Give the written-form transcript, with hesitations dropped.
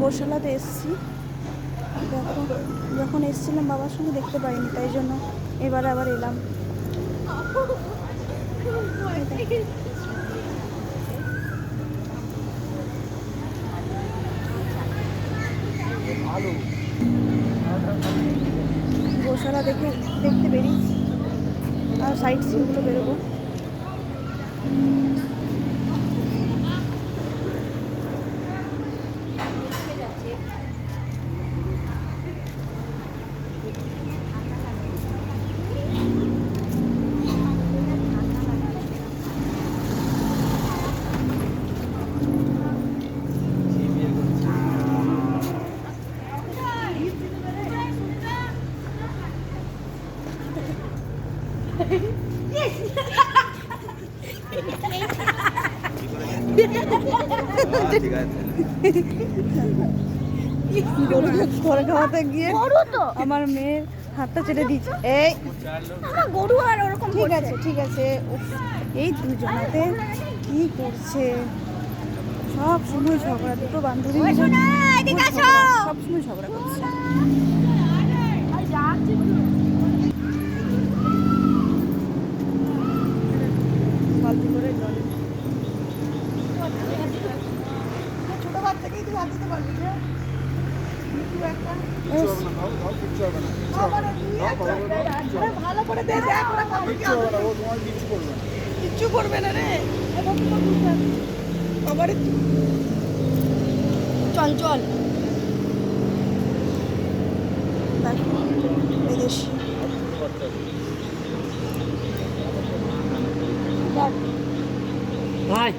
গোশালাতে এসেছি। দেখো, যখন এসেছিলাম বাবার সঙ্গে দেখতে পাইনি, তাই জন্য এবার আবার এলাম। গোশালা দেখতে বেরিয়েছি, আর সাইড সিনগুলো বেরোবো। গরু খাওয়াতে গিয়ে আমার মেয়ের হাতটা চেটে দিচ্ছে। এই গরু আর ওরকম। ঠিক আছে ঠিক আছে। এই দুজনাতে কি করছে? সব সময় ঝগড়া, দুটো বান্ধবী সব সময় ঝগড়া করছে। বালতি করে জল, ছোট বাচ্চাকেই তুই হাত দিতে পারবি না। ভালো করে কিচ্ছু করবে না রে। চঞ্চল বিদেশি। ভাই